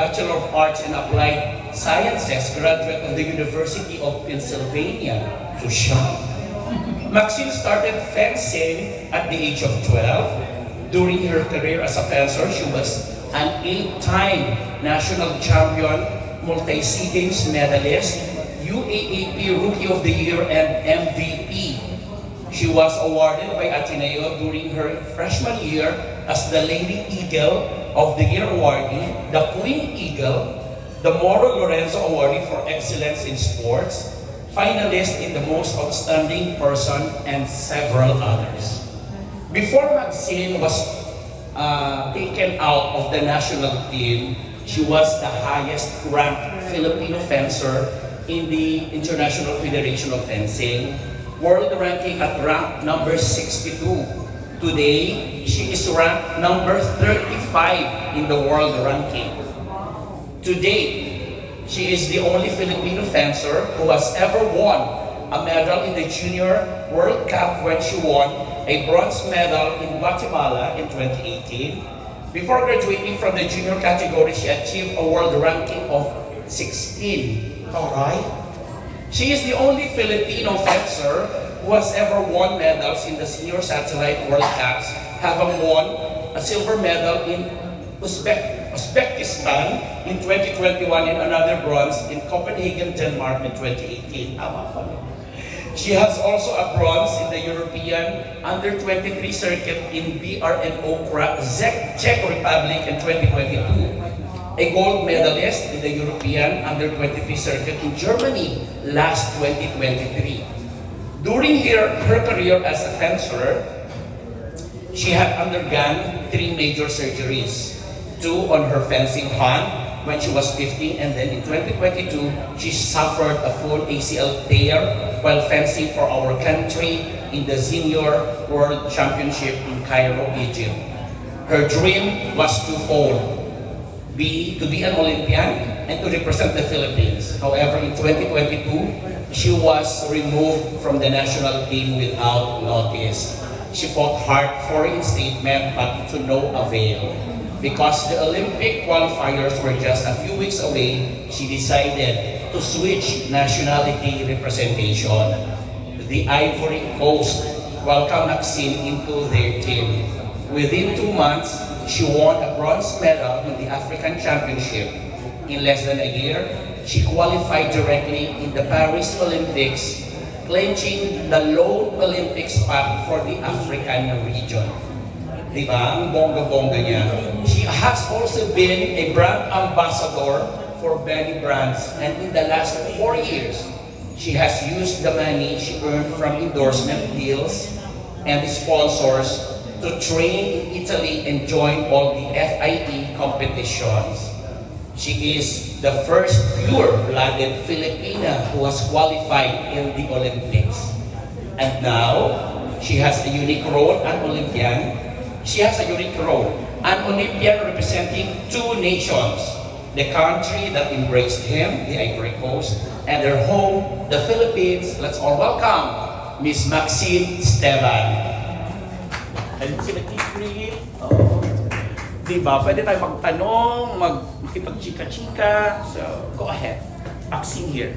Bachelor of Arts in Applied Sciences, graduate of the University of Pennsylvania. So siya. Maxine started fencing at the age of 12. During her career as a fencer, she was an 8-time national champion, multi-SEA Games medalist, UAAP Rookie of the Year, and MVP. She was awarded by Ateneo during her freshman year as the Lady Eagle of the Year awardee, the Queen Eagle, the Moro Lorenzo awardee for excellence in sports, finalist in the most outstanding person, and several others. Before Maxine was taken out of the national team, she was the highest ranked Filipino fencer in the International Federation of Fencing, world ranking at rank number 62. Today, she is ranked number 35 in the world ranking. Today, she is the only Filipino fencer who has ever won a medal in the Junior World Cup when she won a bronze medal in Guatemala in 2018. Before graduating from the junior category, she achieved a world ranking of 16. Alright? She is the only Filipino fencer who has ever won medals in the Senior Satellite World Cups, having won a silver medal in Uzbekistan in 2021 and another bronze in Copenhagen, Denmark in 2018. She has also a bronze in the European Under-23 circuit in BRNO Czech Republic in 2022. A gold medalist in the European Under-23 circuit in Germany last 2023. During her career as a fencer, she had undergone 3 major surgeries. 2 on her fencing hand when she was 15, and then in 2022, she suffered a full ACL tear while fencing for our country in the Senior World Championship in Cairo, Egypt. Her dream was twofold: to be an Olympian and to represent the Philippines. However, in 2022, she was removed from the national team without notice. She fought hard for reinstatement, but to no avail. Because the Olympic qualifiers were just a few weeks away, she decided to switch nationality representation. The Ivory Coast welcomed Maxine into their team. Within 2 months, she won a bronze medal in the African Championship. In less than a year, she qualified directly in the Paris Olympics, clinching the lone Olympic spot for the African region. Diba? Ang bongga-bongga niya. She has also been a brand ambassador for many brands, and in the last 4 years, she has used the money she earned from endorsement deals and sponsors to train in Italy and join all the FIE competitions. She is the first pure-blooded Filipina who has qualified in the Olympics. And now, she has a unique role, an Olympian. She has a unique role, an Olympian representing 2 nations, the country that embraced him, the Ivory Coast, and their home, the Philippines. Let's all welcome Miss Maxine Esteban. And sila Kikri, diba? Pwede tayo magtanong, makipag-chika-chika. So, go ahead. Maxine here.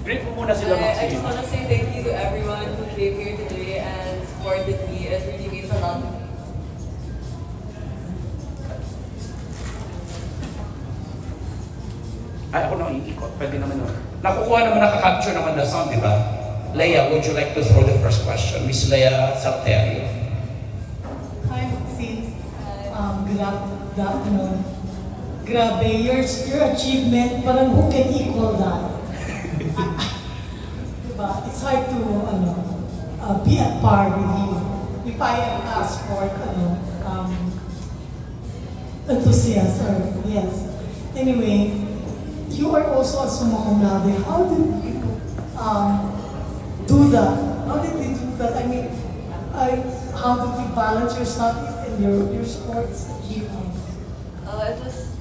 Greet mo muna sila, Maxine. I just want to say thank you to everyone who came here today and supported me. It really means a lot to me. Ay, ako na iikot. Pwede naman yun. Nakukuha naman, nakaka-capture naman the sound, di ba? Leia, would you like to throw the first question? Miss Leia Salterio. Hi, Maxine. Good afternoon. Grabe, your achievement, parang who can equal that? Diba? It's hard to be at par with you. If I am a sport enthusiast, or yes. Anyway, you are also a summa cum laude. How did you do that? How did you do that? I mean, how did you balance your studies and your sports achievements?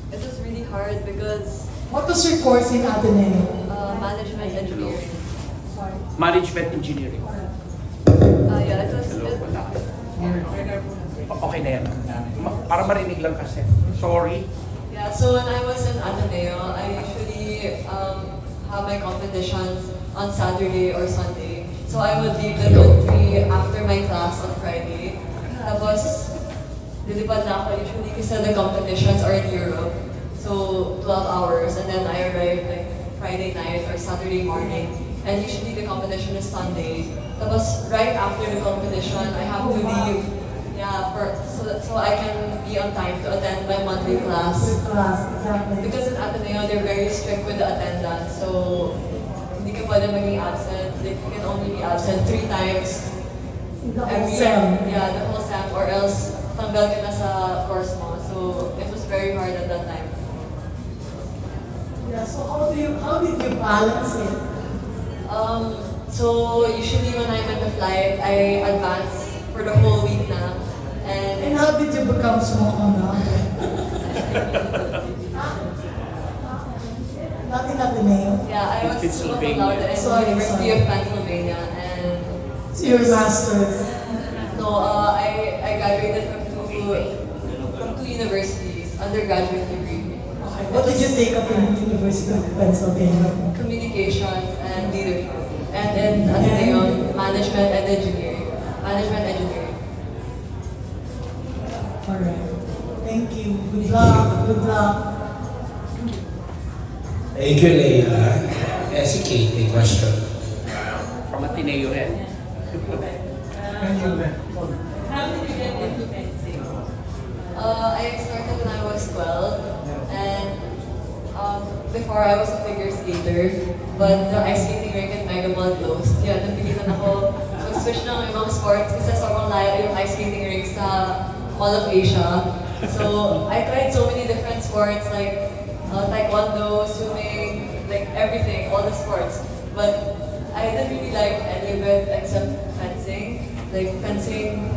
It was really hard because What was your course in Ateneo? management engineering. Sorry. Management Engineering. Yeah, it was. Okay na yan. Para marinig lang kasi. Sorry. Yeah, so when I was in Ateneo, I usually have my competitions on Saturday or Sunday. So I would leave the country after my class on Friday. Tapos, lilipad na ako usually kasi the competitions are in Europe. So, 12 hours. And then I arrive like Friday night or Saturday morning. And usually the competition is Sunday. Tapos, right after the competition, I have to leave. Yeah, so I can be on time to attend my monthly class. With class, exactly. Because in Ateneo, they're very strict with the attendance. So, hindi ka pwede maging absent. Like, you can only be absent 3 times The whole every sem. Yeah, the whole sem. Or else, tanggal ka na sa course mo. So, it was very hard at that time. Yeah, so how did you balance it? So, usually when I'm at the flight, I advance for the whole week na. And how did you become sumoko na? Not in Ateneo. Yeah, I was Pennsylvania. allowed at Sorry, University sorry. of Pennsylvania. And So your master's. no, I graduated from two universities, undergraduate degree. What did you take up in University of Pennsylvania? Communications and leadership. And in Ateneo, management and engineering. Management engineering. Alright. Thank you. Good luck. Good luck. Thank you, Leia. Si Kate, may question. From Ateneo rin. How did you get into fencing? I started when I was 12, and before I was a figure skater, but the ice skating rink in Mega Mall closed. Kaya napilitan ako mag-switch ng ibang sports kasi sobrang layo yung ice skating rink sa Mall of Asia. So I tried so many different sports like taekwondo, swimming, like everything, all the sports. But I didn't really like any of it except fencing. Like fencing,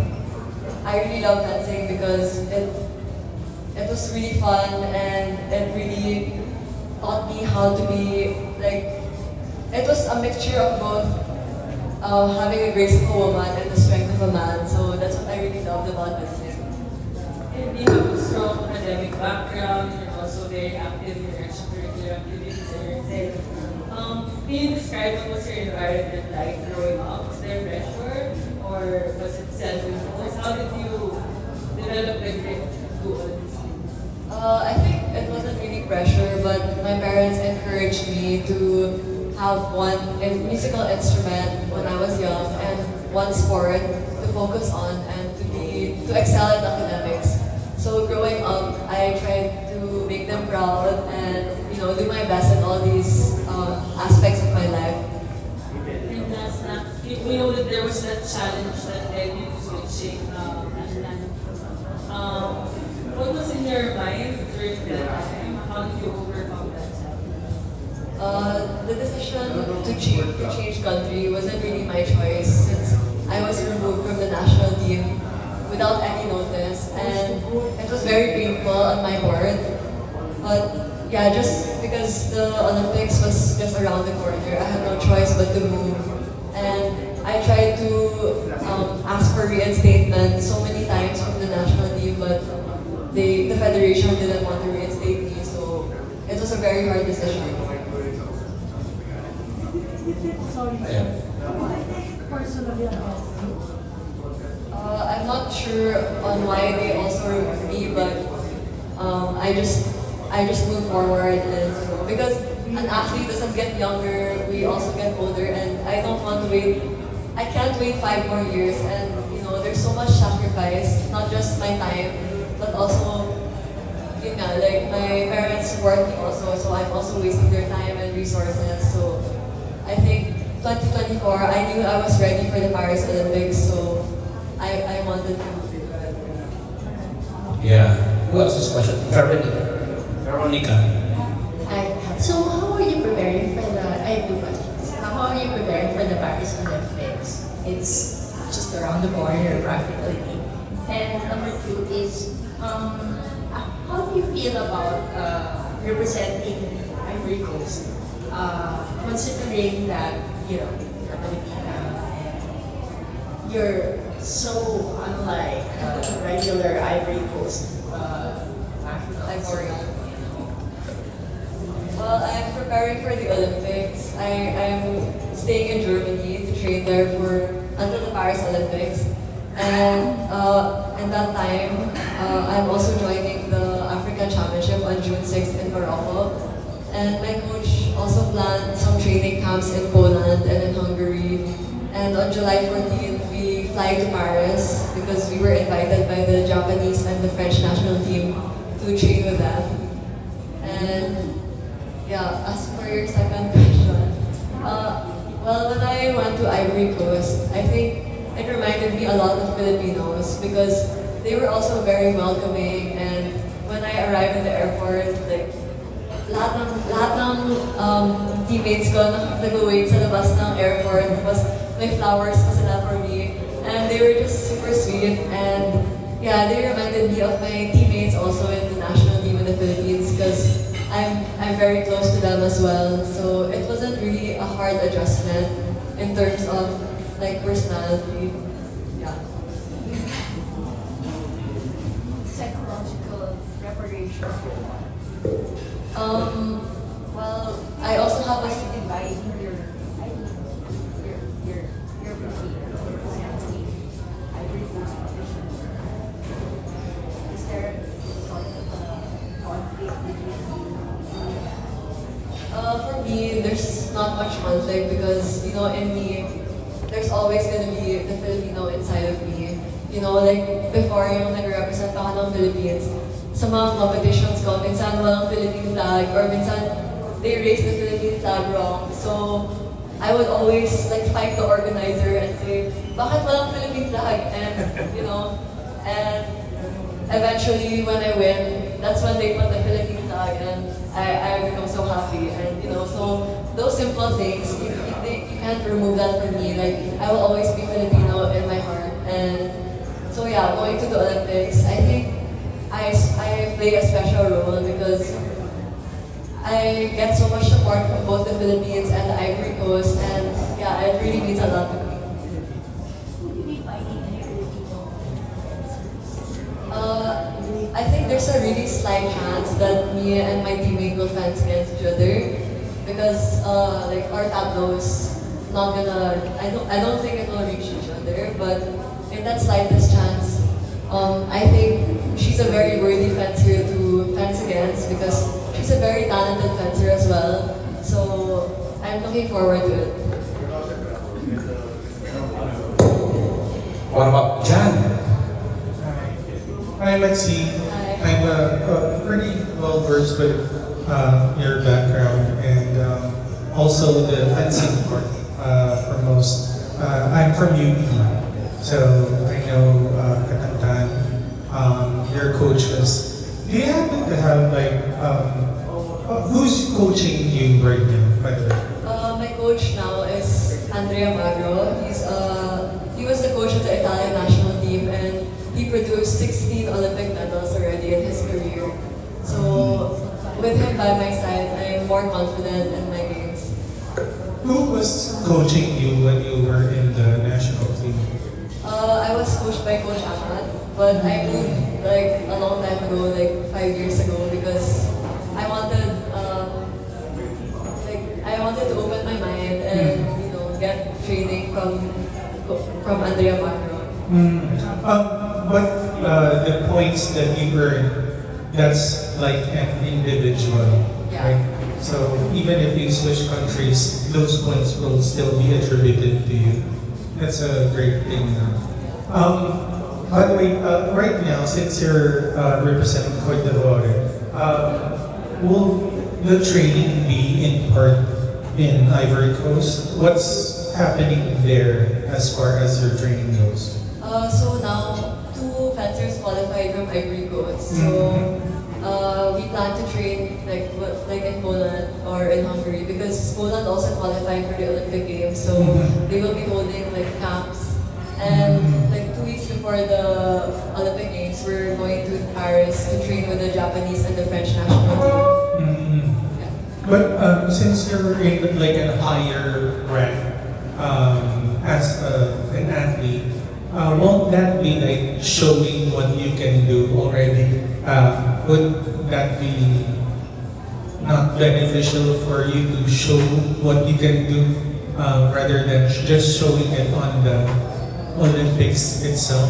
I really love fencing because it was really fun and it really taught me how to be like. It was a mixture of both having a graceful woman and the strength of a man. So that's what I really loved about fencing. And you have a strong academic background, you're also very active in your extracurricular activities and your self. Can you describe what was your environment like growing up? Was there pressure or was it self-imposed? How did you develop the grit to do all these things? I think it wasn't really pressure, but my parents encouraged me to have one musical instrument when I was young and one sport to focus on and to excel in academics. So growing up, I tried to make them proud and do my best in all these aspects of my life. And last na, we know that there was that challenge that led you to switching nationality. What was in your mind during that time? How did you overcome that challenge? The decision to change country wasn't really my choice since I was removed from the national team without any notice, and it was very painful on my part. But yeah, just because the Olympics was just around the corner, I had no choice but to move. And I tried to ask for reinstatement so many times from the national team, but the federation didn't want to reinstate me, so it was a very hard decision. Sorry. Ayan. Personally against you. I'm not sure on why they also removed me, but I just move forward, and because an athlete doesn't get younger, we also get older, and I don't want to wait. I can't wait 5 more years, and there's so much sacrifice, not just my time, but also like my parents work also, so I'm also wasting their time and resources. So I think 2024, I knew I was ready for the Paris Olympics, so I wanted to do it. Yeah. Who else has question? Veronica. Hi. So how are you preparing for the, I have 2 questions. How are you preparing for the Paris Olympics? It's just around the corner practically. And number 2 is, how do you feel about representing Ivory Coast? Considering that, you're Filipina and you're so unlike regular Ivory Coast nationals. Ivorian. preparing for the Olympics, I'm staying in Germany to train there for until the Paris Olympics. And in that time, I'm also joining the African Championship on June 6th in Morocco. And my coach also planned some training camps in Poland and in Hungary. And on July 14th, we fly to Paris because we were invited by the Japanese and the French national team to train with them. And yeah, as for your second question, well, when I went to Ivory Coast, I think it reminded me a lot of Filipinos because they were also very welcoming. And when I arrived in the airport, like lahat ng teammates ko nag-wait sa labas ng airport tapos may flowers pa sila for me. And they were just super sweet. And yeah, they reminded me of my teammates also in the national team in the Philippines because I'm very close to them as well. So it wasn't really a hard adjustment in terms of like personality. Yeah. Psychological preparation. Well, I also have a Advising your Ivory Coast position. Is there sort of a conflict between for me, there's not much conflict because, you know, in me, there's always gonna be the Filipino inside of me. You know, like, before yung nag-represent ako ng Philippines, sa mga competitions ko, minsan walang Philippine flag, or minsan they raise the Philippine flag wrong. So, I would always, like, fight the organizer and say, bakit walang Philippine flag? And, you know, and eventually, when I win, that's when they put the Philippine flag, and I become so happy. And you know, so those simple things, you can't remove that from me. Like, I will always be Filipino in my heart. And so yeah, going to the Olympics, I think I play a special role because I get so much support from both the Philippines and the Ivory Coast, and yeah, it really means a lot to me. would you be fighting any Filipino? I think there's a really slight chance that me and my teammate will fence against each other because like our tableau's not gonna. I don't think it will reach each other, but in that slightest chance, I think she's a very worthy fencer to fence against because she's a very talented fencer as well. So I'm looking forward to it. What about Jan? Hi, Maxine. Hi. I'm pretty well versed with your background and also the fencing part for most. I'm from UP, so I know Katantan. Your coach was. Do you happen to have like who's coaching you right now? By the way. My coach now is Andrea Magro. He was the coach of the Italian national team, and he produced 16 Olympic medals already in his career. So with him by my side, I'm more confident in my games. Who was coaching you when you were in the national team? I was coached by Coach Ahmad, but I moved like a long time ago, like 5 years ago, because I wanted to open my mind and you know get training from Andrea Magro. But the points that you earn, that's like an individual, Yeah. right? So even if you switch countries, those points will still be attributed to you. That's a great thing. By the way, right now, since you're representing Côte d'Ivoire, will the training be in part in Ivory Coast? What's happening there as far as your training goes? So now, 2 fencers qualified from Ivory Coast. So we plan to train like in Poland or in Hungary because Poland also qualified for the Olympic Games. So they will be holding like camps. And like 2 weeks before the Olympic Games, we're going to Paris to train with the Japanese and the French national team. Yeah. But since you're in like a higher rank as an athlete, won't that be like showing what you can do already? Would that be not beneficial for you to show what you can do rather than just showing it on the Olympics itself?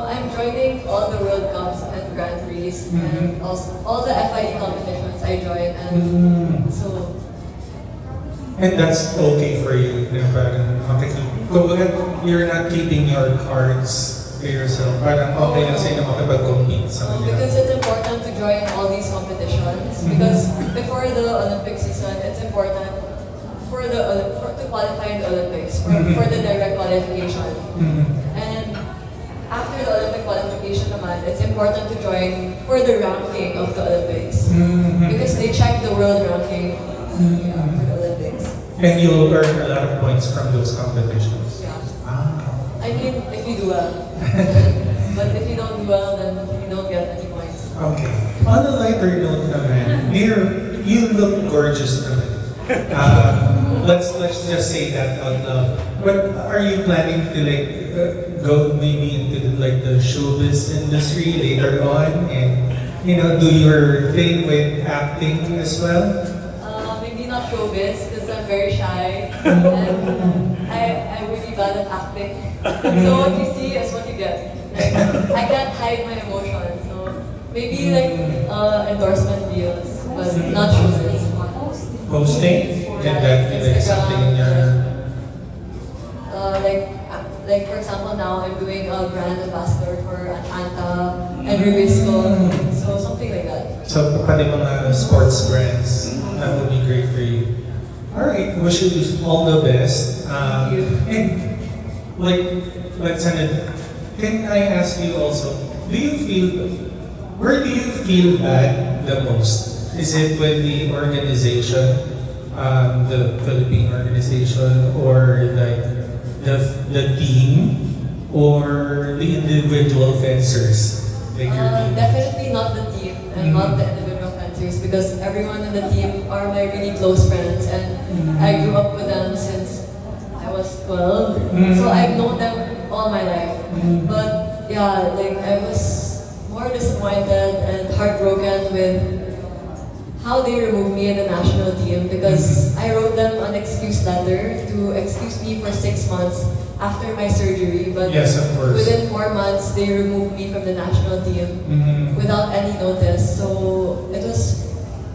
I'm joining all the World Cups and Grand Prix and also all the FIE competitions I join, and so And that's okay for you, na parang kumbaga, you're not keeping your cards to yourself. Parang okay lang sa'yo na makipag-compete sa kanila. because it's important to join all these competitions because before the Olympic season, it's important to qualify in the Olympics for the direct qualification. And after the Olympic qualification naman, it's important to join for the ranking of the Olympics because they check the world ranking for the Olympics. And you'll earn a lot of points from those competitions. Yeah. Ah. I mean, if you do well. But if you don't do well, then you don't get any points. Okay. On a lighter note naman, you look gorgeous naman. Let's just say that out loud. But are you planning to go maybe into the showbiz industry later on and do your thing with acting as well? Maybe not showbiz because I'm very shy and I'm really bad at acting. So what you see is what you get. Like, I can't hide my emotions. So maybe endorsement deals, but not showbiz. Posting? Can that be something in your... Like for example, now I'm doing a brand ambassador for Atlanta and Rubisco, so something like that. So, pati mga sports brands, that would be great for you. Alright, wish you all the best. And, can I ask you also, where do you feel bad the most? Is it with the organization, the Philippine organization, or the team, or the individual fencers? Like your team? Definitely not the team and not the individual fencers because everyone in the team are my really close friends and I grew up with them since I was 12. So I've known them all my life. But yeah, I was more disappointed and heartbroken with how they removed me in the national team because I wrote them an excuse letter to excuse me for 6 months after my surgery. But Yes, of course. within 4 months, they removed me from the national team without any notice. So it was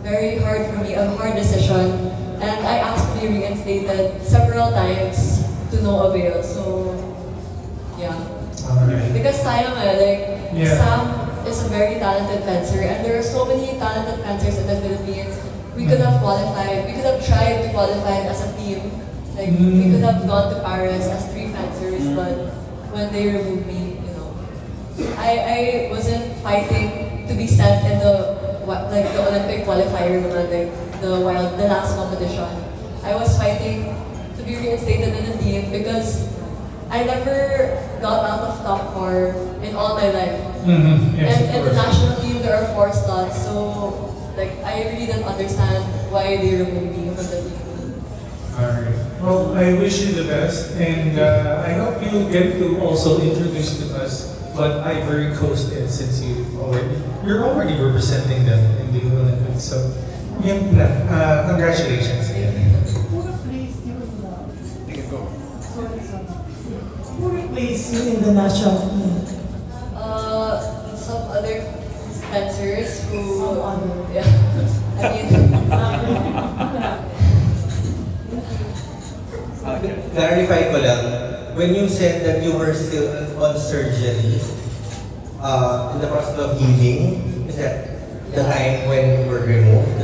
very hard for me, a hard decision. And I asked to be reinstated several times to no avail. So yeah. Alright. Because sayang Sam is a very talented fencer and there are so many talented fencers in the Philippines. We could have qualified, we could have tried to qualify as a team. We could have gone to Paris as 3 fencers, but when they removed me, I wasn't fighting to be sent in the Olympic qualifier naman, the last competition. I was fighting to be reinstated in the team because I never got out of top 4 in all my life. Yes, And in the national team, there are 4 slots, so I really didn't understand why they removed me from the team. Alright. Well, I wish you the best, and I hope you get to also introduce to us what Ivory Coast is, since you're already representing them in the Olympics. So, yun lang. Congratulations again. Who replaced you in the... Who replaced you in the national team? Some other fencers who, yeah, Clarify ko lang, when you said that you were still on surgery, in the process of healing, is that the time when you were removed?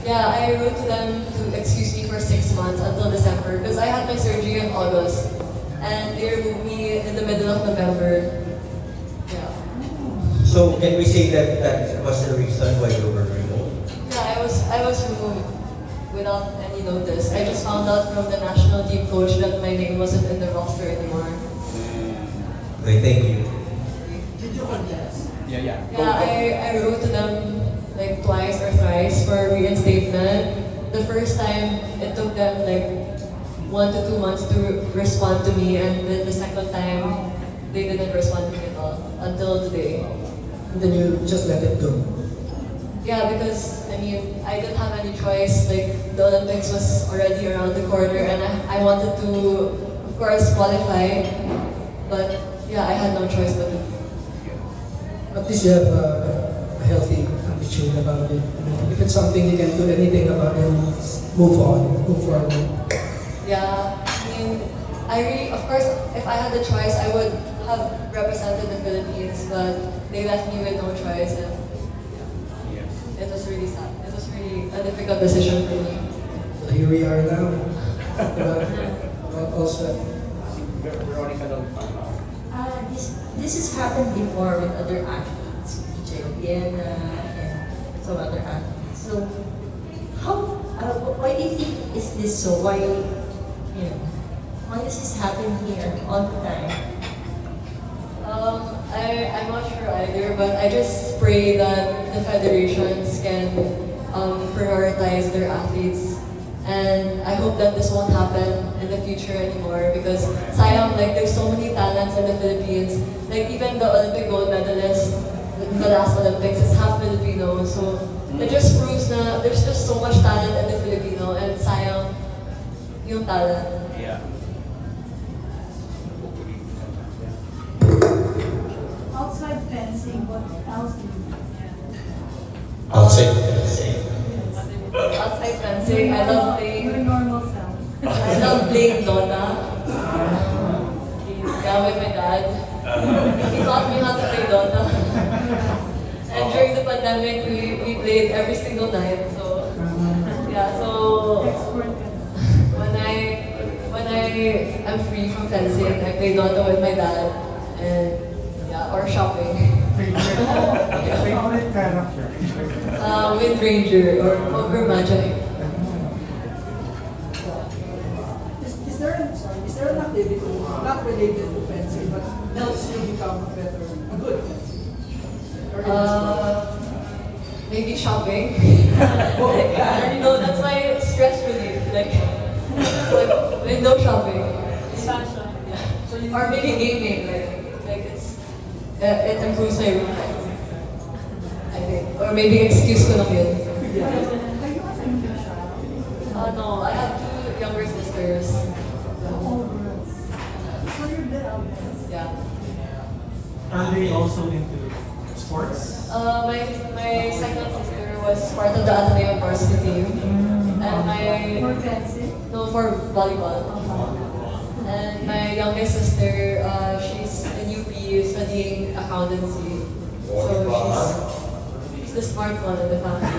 yeah, I wrote to them to excuse me for 6 months until December because I had my surgery in August and they removed me in the middle of November. Yeah. So can we say that that was the reason why you were removed? Yeah, I was removed without any notice. I just found out from the national team coach that my name wasn't in the roster anymore. Okay, thank you. Did you contest? Yeah. Yeah, I wrote to them twice or thrice for reinstatement. The first time, it took them 1 to 2 months to respond to me, and then the second time, they didn't respond to me at all until today. And then you just let it go. yeah, because I mean, I didn't have any choice. Like the Olympics was already around the corner, and I wanted to, of course, qualify. But yeah, I had no choice but to. At least you have a healthy attitude about it. I mean, if it's something you can do anything about it, move on, move forward. Yeah, I mean, I really, of course, if I had the choice, I would have represented the Philippines, but they left me with no choice, and yeah, it was really sad. It was really a difficult decision for me. So here we are now. Also, Veronica don't find out. This has happened before with other athletes, PJ Vienna and some other athletes. So, why do you think is this so? Why does this happen here all the time? I'm not sure either, but I just pray that the federations can prioritize their athletes, and I hope that this won't happen in the future anymore, because sayang, like there's so many talents in the Philippines. Like even the Olympic gold medalist in the last Olympics is half Filipino, so it just proves na there's just so much talent in the Filipino, and sayang yung talent. Yeah. Outside fencing, what else do you do? Outside. Outside fencing, I love playing. Your normal self. I love playing Dota. Yeah, with my dad. He taught me how to play Dota. And during the pandemic, we played every single night. So yeah, so Expert. when I am free from fencing, I play Dota with my dad, and yeah, or shopping. Favorite character? Wind Ranger or Magic. is there an activity not related to fencing but helps you become a good fencer? Or Maybe shopping. You know, that's my stress relief. Like window shopping. Fashion. Yeah. Or maybe gaming. Like it improves my room. I think. Or maybe excuse ko lang yun. Are you a single child? No, I have two younger sisters. All girls. So you're the eldest. Yeah. Are they also into sports? My second sister was part of the Ateneo varsity team. And For my fencing? no, for volleyball. And my youngest sister, she's in UP studying accountancy. So she's the smart one in the family.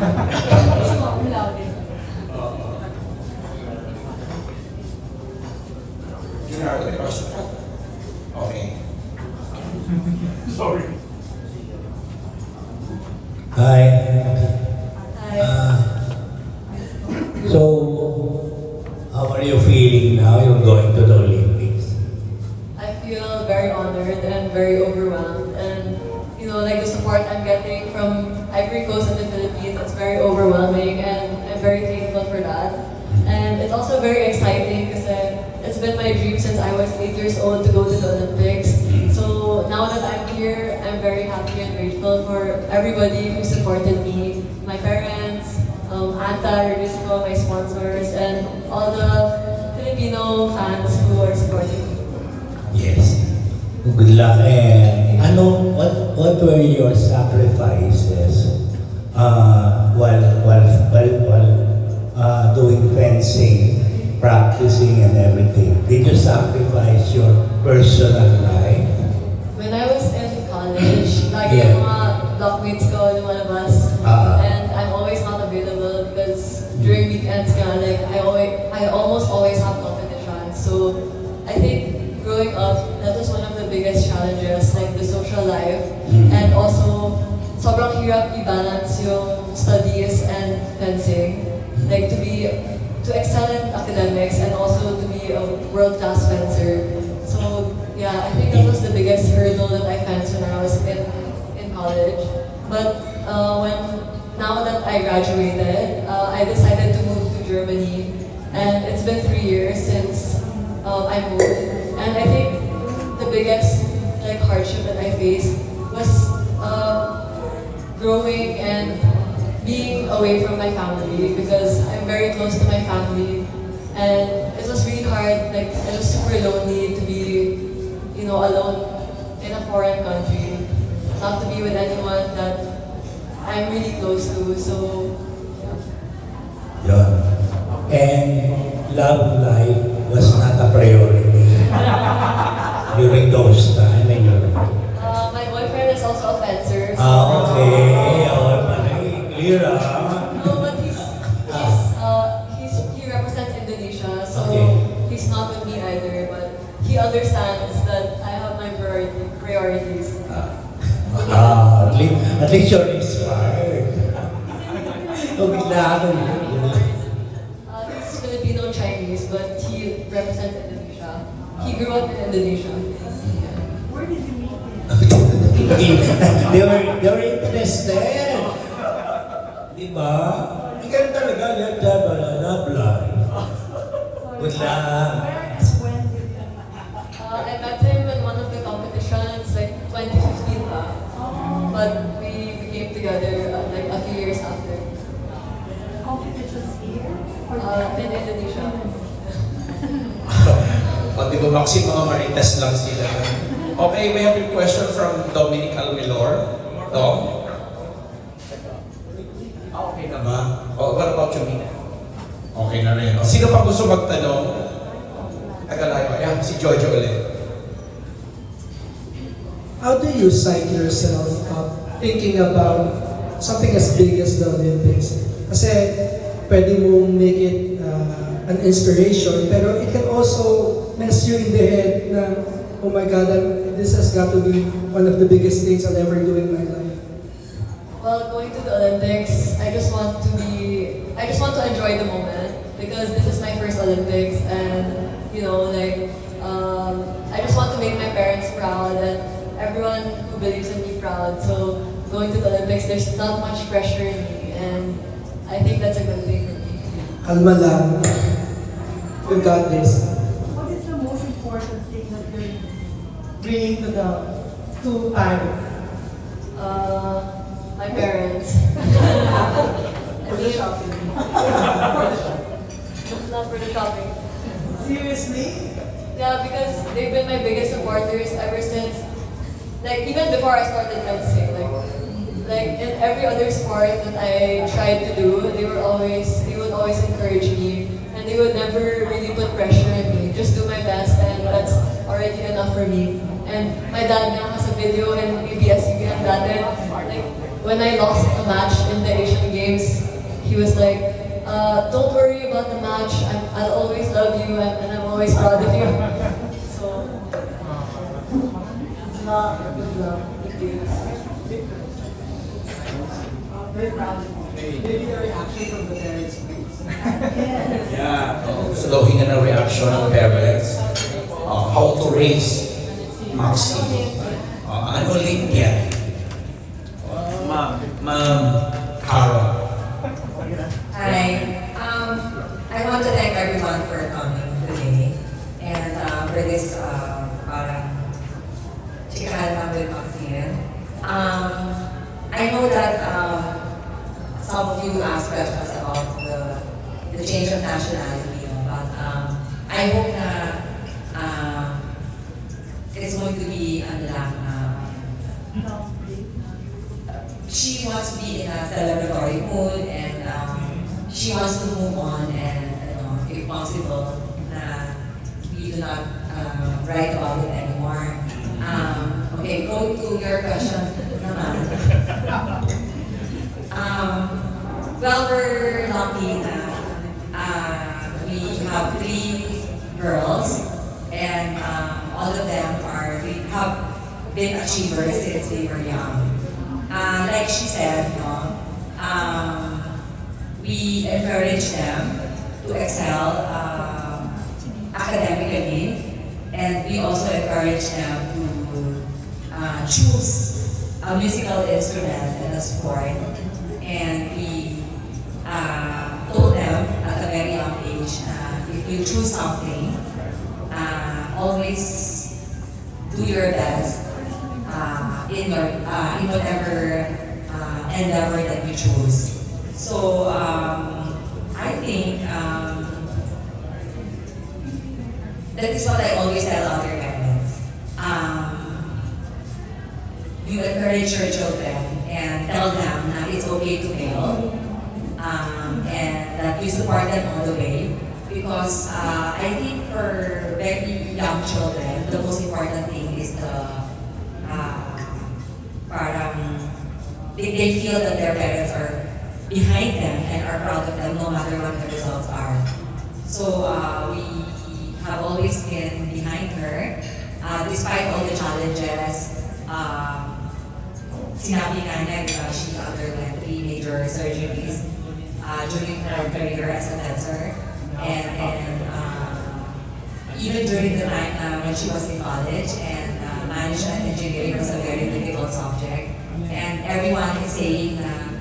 Another question? Okay. Sorry. Hi. Hi. So, how are you feeling now? You're going to the Olympics. I feel very honored and very overwhelmed, and you know, like the support I'm getting from Ivory Coast and the Philippines, it's very overwhelming, and I'm very thankful for that. And it's also very exciting because it's been my dream since I was 8 years old to go to the Olympics. So now that I'm here, I'm very happy and grateful for everybody who supported me, my parents, Anta, Regisco, my sponsors, and all the Filipino fans who are supporting me. Yes. Good luck. And what were your sacrifices while doing fencing, practicing, and everything? Did you sacrifice your personal life? When I was in college, lagi Yeah. yung mga blockmates ko lumalabas. Ah. And I'm always not available because during weekends nga, like I almost always have competition. So I think growing up, that was one of the biggest challenges, like the social life. And also, sobrang hirap i-balance yung studies and fencing. Like to excel in academics and also to be a world-class fencer. So yeah, I think that was the biggest hurdle that I faced when I was in college. But now that I graduated, I decided to move to Germany, and it's been 3 years since I moved. And I think the biggest hardship that I faced was growing and being away from my family because I'm very close to my family, and it was really hard. Like I was super lonely to be, alone in a foreign country, not to be with anyone that I'm really close to. So Yun. And love life was not a priority during those time when you're... my boyfriend is also a fencer. So, okay. Clear No, but he represents Indonesia, so Okay. he's not with me either. But he understands that I have my priorities. At least you're inspired. Bigla ako. He's Filipino Chinese, but he represents Indonesia. He grew up in Indonesia. Where did you meet him? They were interested. Diba? Hindi ka talaga yan dyan, love life. Good luck. When did you meet? I met him in one of the competitions, like 2015 pa. But we became together like a few years after. Competitions here? In Indonesia. O, di ba, Maxine, mga marites lang sila. Okay, we have a question from Dominic Almilor. Dom? Okay na ba? What about you, Mina? Okay na rin. Sino pa gusto magtanong? Tagalayo. Ayan, si Jojo ulit. How do you psych yourself up thinking about something as big as the Olympics? Kasi pwede mong make it an inspiration, pero it can also mess you in the head na, oh my God, this has got to be one of the biggest things I'll ever do in my life. Well, going to the Olympics, I just want to enjoy the moment because this is my first Olympics, and I just want to make my parents proud and everyone who believes in me proud. So going to the Olympics, there's not much pressure in me, and I think that's a good thing for me. Kalma lang. You got this. What is the most important thing that you're bringing to Paris? My parents. For the shopping. Not for the shopping. Seriously? Yeah, because they've been my biggest supporters ever since, even before I started fencing. In every other sport that I tried to do, they would always encourage me, and they would never really put pressure on me. Just do my best, and that's already enough for me. And my dad now has a video in ABS-CBN dati, when I lost a match in the Asian Games, he was like, don't worry about the match, I'll always love you, and I'm always proud of you. So, Good luck. thank you. Very proud of you. Maybe the reaction from the parents, please. Yes. Yeah. Gusto daw hinga ng reaction ng parents. How to raise Maxine. An Olympian. Ma'am Cara. Hi. I want to thank everyone for coming today and for this parang chikahan with Maxine. I know that some of you asked questions about the change of nationality, but I hope that it's going to be she wants to be in a celebratory mood, and she wants to move on, and if possible, we do not write about it anymore. Okay, going to your question naman. Well, we're lucky that we have 3 girls, and all of them have been achievers since they were young. Like she said, we encourage them to excel academically, and we also encourage them to choose a musical instrument and a sport. And we told them at a very young age, if you choose something, always do your best in whatever endeavor that you choose. So I think that is what I always tell other parents. You encourage your children and tell them that it's okay to fail, and that you support them all the way. Because I think for very young children, the most important thing is parang they feel that their parents are behind them and are proud of them no matter what the results are. So we have always been behind her despite all the challenges. Sinabi nga niya, she underwent 3 major surgeries during her career as a dancer. And even during the time when she was in college, and management engineering was a very difficult subject. And everyone is saying na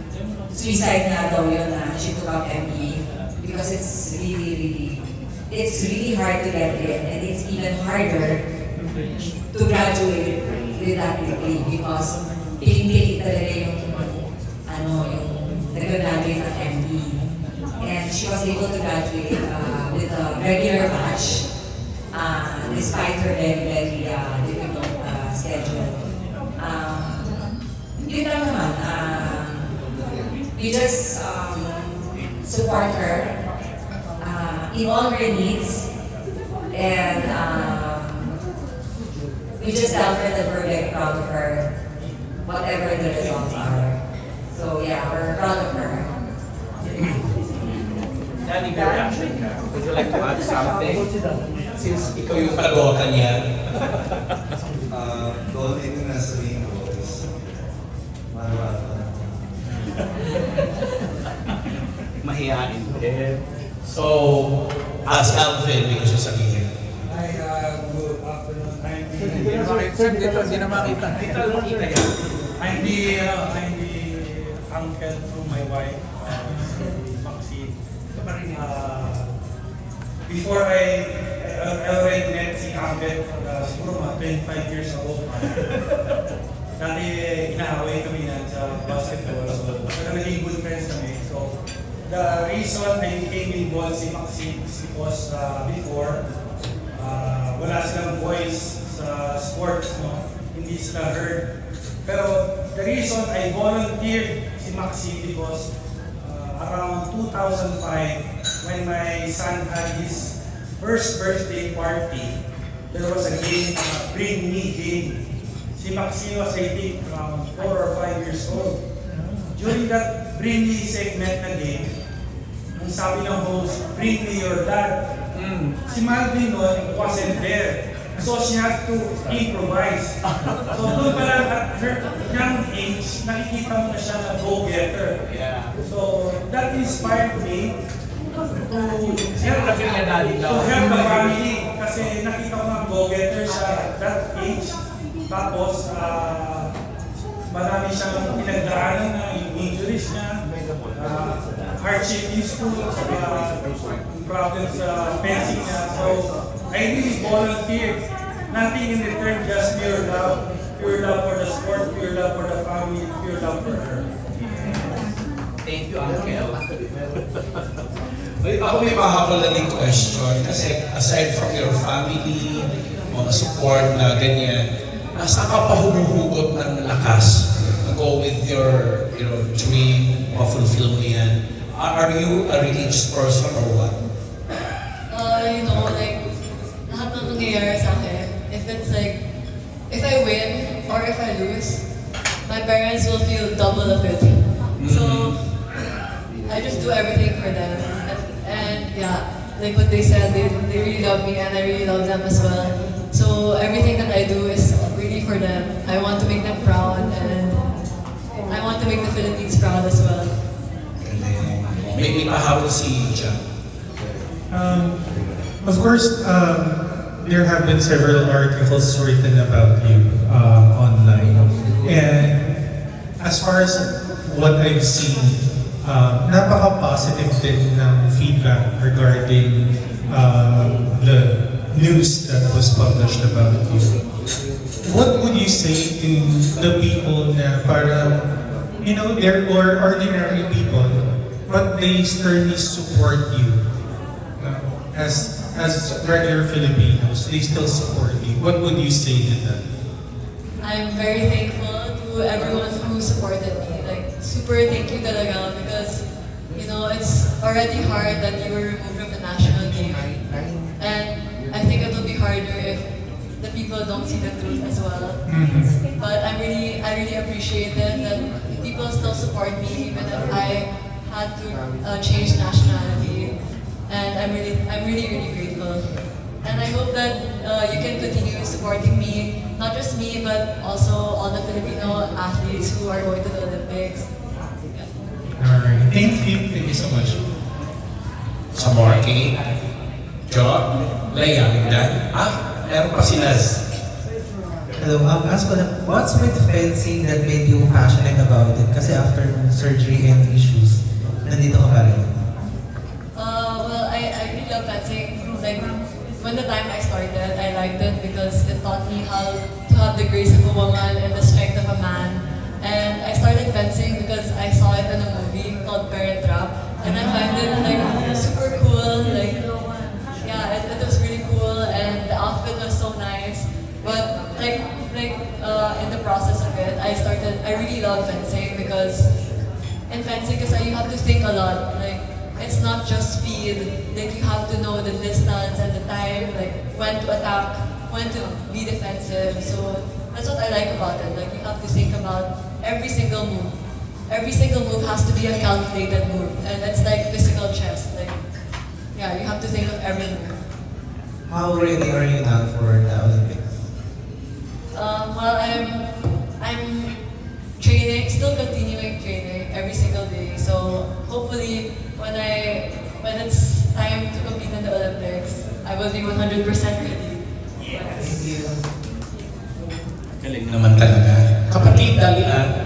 suicide na daw yun na she took up ME because it's really hard to get in, and it's even harder to graduate with that degree because piling-pili talaga yung nag-graduate ng ME. And she was able to graduate with a regular batch despite her very difficult schedule. Yun lang naman. We just support her in all her needs, and we just tell her that we're very proud of her, whatever the results are. So yeah, we're proud of her. Danny, your reaction ka. Would you like to add something? Since ikaw yung palota niya. Doon ito na sabihin ko is marami. Mahihain din. So, as Alvin, may gusto sabihin. Hi, good afternoon. Hindi na makita. I'm the uncle to my wife, Maxine. Before I already met si Ambet, siguro mga 25 years ago. Dati inaaway kami na sa basketball, so naging good friends kami. So the reason I became involved si Maxine is because before, wala silang voice sa sports, no? Hindi sila heard. Pero the reason I volunteered si Maxine because around 2005, when my son had his first birthday party, there was a game, Bring Me game. Si Maxine was, I think, around 4 or 5 years old. During that Bring Me segment na game, ang sabi ng host, bring me your dad. Si Malvin noon wasn't there. So she had to improvise. So doon pa lang at her young age, nakikita mo na siya na go-getter. Yeah. So that inspired me to help the family. Kasi nakita ko ng go-getter siya at that age. Tapos marami siyang pinagdaanan na yung injuries niya, hardship in school, problems sa fencing niya. So I really volunteered. Nothing in return, just pure love. Pure love for the sport, pure love for the family, pure love for her. Thank you, Uncle. Ako may mahabol na din question kasi aside from your family, mga support na ganyan, saan ka pa humuhugot ng lakas to go with your dream, ma-fulfill mo yan? Are you a religious person or what? Lahat ng nangyayari sa akin, if it's like, if I win or if I lose, my parents will feel double of it. So, I just do everything for them. And yeah, like what they said, they really love me and I really love them as well. So, everything that I do is really for them. I want to make them proud and I want to make the Philippines proud as well. Maybe pahabol si Jan. Of course, there have been several articles written about you online. And as far as what I've seen, napaka-positive din ng feedback regarding the news that was published about you. What would you say to the people na parang, there are ordinary people but they sternly support you. As regular Filipinos, they still support you. What would you say to them? I'm very thankful to everyone who supported me. Like, super thank you talaga because, you know, it's already hard that you were removed from the national game. And I think it'll be harder if the people don't see the truth as well. But I really appreciate it that people still support me even if I had to change nationality. And I'm really grateful. And I hope that you can continue supporting me, not just me, but also all the Filipino athletes who are going to the Olympics. Alright, thank you so much. Sa Marky, Jo, Leia, Lindan. Meron pa si Naz. Hello, ask ko na, what's with fencing that made you passionate about it? Kasi after surgery and issues, nandito ka pa rin. Well, I really love fencing. Like, when the time I started, I liked it because it taught me how to have the grace of a woman and the strength of a man. And I started fencing because I saw it in a movie called Parent Trap. And I find it like super cool. Like, yeah, it was really cool and the outfit was so nice. But in the process of it, I really love fencing because in fencing, you have to think a lot. Like, it's not just speed. Like, you have to know the distance and the time, like when to attack, when to be defensive. So that's what I like about it. Like, you have to think about every single move. Every single move has to be a calculated move, and it's like physical chess. Like, yeah, you have to think of every move. How ready are you now for the Olympics? Well, I'm training, still continuing training every single day. So hopefully, when it's time to compete in the Olympics, I will be 100% ready. Thank you. Galing naman talaga. Kapatid, dalian.